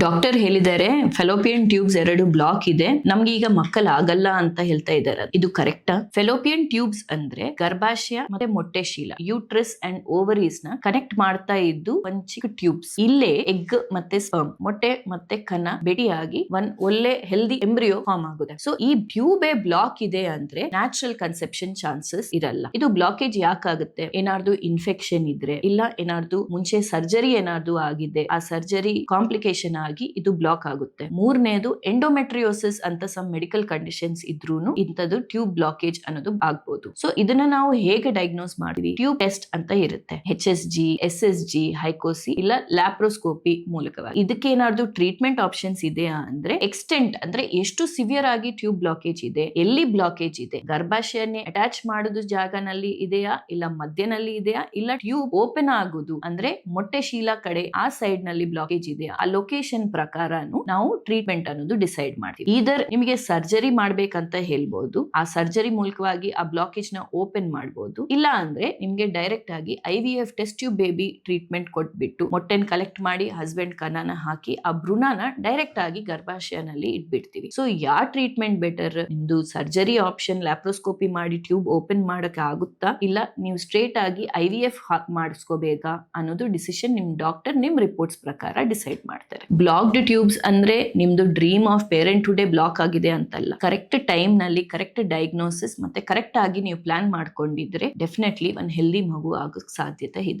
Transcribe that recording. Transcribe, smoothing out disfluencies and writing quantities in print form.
Doctor ಹೇಳಿದ್ದಾರೆ fallopian tubes 2 block ಇದೆ, ನಮ್ಗೆ ಈಗ ಮಕ್ಕಳಾಗಲ್ಲ ಅಂತ ಹೇಳ್ತಾ ಇದ್ದಾರೆ. ಇದು ಕರೆಕ್ಟಾ? ಫೆಲೋಪಿಯನ್ ಟ್ಯೂಬ್ಸ್ ಅಂದ್ರೆ ಗರ್ಭಾಶಯ ಮತ್ತೆ ಮೊಟ್ಟೆ ಶೀಲ, ಯೂಟ್ರಸ್ ಅಂಡ್ ಓವರೀಸ್ ನ ಕನೆಕ್ಟ್ ಮಾಡ್ತಾ ಇದ್ದು ಒಂದ್ ಚಿಕ್ಕ ಟ್ಯೂಬ್ಸ್. ಇಲ್ಲೇ ಎಗ್ ಮತ್ತೆ ಸ್ಪರ್ಮ್, ಮೊಟ್ಟೆ ಮತ್ತೆ ಕಣ ಭೇಟಿಯಾಗಿ ಒಂದ್ ಒಳ್ಳೆ ಹೆಲ್ದಿ ಎಂಬ್ರಿಯೋ ಫಾರ್ಮ್ ಆಗುತ್ತೆ. ಸೊ ಈ ಟ್ಯೂಬ್ ಬ್ಲಾಕ್ ಇದೆ ಅಂದ್ರೆ ನ್ಯಾಚುರಲ್ ಕನ್ಸೆಪ್ಷನ್ ಚಾನ್ಸಸ್ ಇರಲ್ಲ. ಇದು ಬ್ಲಾಕೇಜ್ ಯಾಕಾಗುತ್ತೆ? ಏನಾದ್ರು ಇನ್ಫೆಕ್ಷನ್ ಇದ್ರೆ, ಇಲ್ಲ ಏನಾದ್ರು ಮುಂಚೆ ಸರ್ಜರಿ ಏನಾದ್ರು ಆಗಿದೆ, ಆ ಸರ್ಜರಿ ಕಾಂಪ್ಲಿಕೇಶನ್ ಆಗಿ ಇದು ಬ್ಲಾಕ್ ಆಗುತ್ತೆ. ಮೂರನೇದು ಎಂಡೋಮೆಟ್ರಿಯೋಸಿಸ್ ಅಂತ ಸಮ್ ಮೆಡಿಕಲ್ ಕಂಡೀಷನ್ಸ್ ಇದ್ರೂನು ಇಂಥದ್ದು ಟ್ಯೂಬ್ ಬ್ಲಾಕೇಜ್ ಅನ್ನೋದು ಆಗ್ಬಹುದು. ಸೊ ಇದನ್ನ ನಾವು ಹೇಗೆ ಡಯಾಗ್ನೋಸ್ ಮಾಡ್ತೀವಿ? ಟ್ಯೂಬ್ ಟೆಸ್ಟ್ ಅಂತ ಇರುತ್ತೆ, HSG, SSG, ಹೈಕೋಸಿ ಇಲ್ಲ ಲ್ಯಾಪ್ರೋಸ್ಕೋಪಿ ಮೂಲಕವಾಗಿ. ಇದಕ್ಕೆ ಏನಾದ್ರು ಟ್ರೀಟ್ಮೆಂಟ್ ಆಪ್ಷನ್ಸ್ ಇದೆಯಾ ಅಂದ್ರೆ, ಎಕ್ಸ್ಟೆಂಟ್ ಅಂದ್ರೆ ಎಷ್ಟು ಸಿವಿಯರ್ ಆಗಿ ಟ್ಯೂಬ್ ಬ್ಲಾಕೇಜ್ ಇದೆ, ಎಲ್ಲಿ ಬ್ಲಾಕೇಜ್ ಇದೆ, ಗರ್ಭಾಶಯನೇ ಅಟ್ಯಾಚ್ ಮಾಡೋದು ಜಾಗನಲ್ಲಿ ಇದೆಯಾ, ಇಲ್ಲ ಮಧ್ಯನಲ್ಲಿ ಇದೆಯಾ, ಇಲ್ಲ ಟ್ಯೂಬ್ ಓಪನ್ ಆಗುದು ಅಂದ್ರೆ ಮೊಟ್ಟೆ ಶೀಲ ಕಡೆ ಆ ಸೈಡ್ ನಲ್ಲಿ ಬ್ಲಾಕೇಜ್ ಇದೆಯಾ, ಆ ಲೊಕೇಶನ್ ಪ್ರಕಾರನು ನಾವು ಟ್ರೀಟ್ಮೆಂಟ್ ಅನ್ನೋದು ಡಿಸೈಡ್ ಮಾಡ್ತೀವಿ. ಇದರ್ ನಿಮಗೆ ಸರ್ಜರಿ ಮಾಡ್ಬೇಕಂತ ಹೇಳ್ಬಹುದು, ಆ ಸರ್ಜರಿ ಮೂಲಕವಾಗಿ ಆ ಬ್ಲಾಕೇಜ್ ನ ಓಪನ್ ಮಾಡಬಹುದು. ಇಲ್ಲ ಅಂದ್ರೆ ನಿಮ್ಗೆ ಡೈರೆಕ್ಟ್ ಆಗಿ IVF test tube baby treatment ಕೊಟ್ಬಿಟ್ಟು ಮೊಟ್ಟೆನ್ ಕಲೆಕ್ಟ್ ಮಾಡಿ ಹಸ್ಬೆಂಡ್ ಕಣನ ಹಾಕಿ ಆ ಭ್ರೂಣನ ಡೈರೆಕ್ಟ್ ಆಗಿ ಗರ್ಭಾಶಯನಲ್ಲಿ ಇಟ್ಬಿಡ್ತೀವಿ. ಸೊ ಯಾವ ಟ್ರೀಟ್ಮೆಂಟ್ ಬೆಟರ್? ನಿಮ್ದು ಸರ್ಜರಿ ಆಪ್ಷನ್ ಲ್ಯಾಪ್ರೋಸ್ಕೋಪಿ ಮಾಡಿ ಟ್ಯೂಬ್ ಓಪನ್ ಮಾಡಕ್ ಆಗುತ್ತಾ, ಇಲ್ಲ ನೀವು ಸ್ಟ್ರೇಟ್ ಆಗಿ IVF ಮಾಡಿಸ್ಕೋಬೇಕಾ ಅನ್ನೋದು ಡಿಸಿಷನ್ ನಿಮ್ ಡಾಕ್ಟರ್ ನಿಮ್ ರಿಪೋರ್ಟ್ಸ್ ಪ್ರಕಾರ ಡಿಸೈಡ್ ಮಾಡ್ತಾರೆ. ಬ್ಲಾಕ್ಡ್ ಟ್ಯೂಬ್ಸ್ ಅಂದ್ರೆ ನಿಮ್ದು ಡ್ರೀಮ್ ಆಫ್ ಪೇರೆಂಟ್ಹುಡ್ ಬ್ಲಾಕ್ ಆಗಿದೆ ಅಂತಲ್ಲ. ಕರೆಕ್ಟ್ ಟೈಮ್ ನಲ್ಲಿ ಕರೆಕ್ಟ್ ಡಯಾಗ್ನೋಸಿಸ್ ಮತ್ತೆ ಕರೆಕ್ಟ್ ಆಗಿ ನೀವು ಪ್ಲಾನ್ ಮಾಡ್ಕೊಂಡಿದ್ರೆ ಡೆಫಿನೆಟ್ಲಿ ಒಂದು ಹೆಲ್ದಿ ಮಗು ಆಗೋಕ್ ಸಾಧ್ಯತೆ ಇದೆ.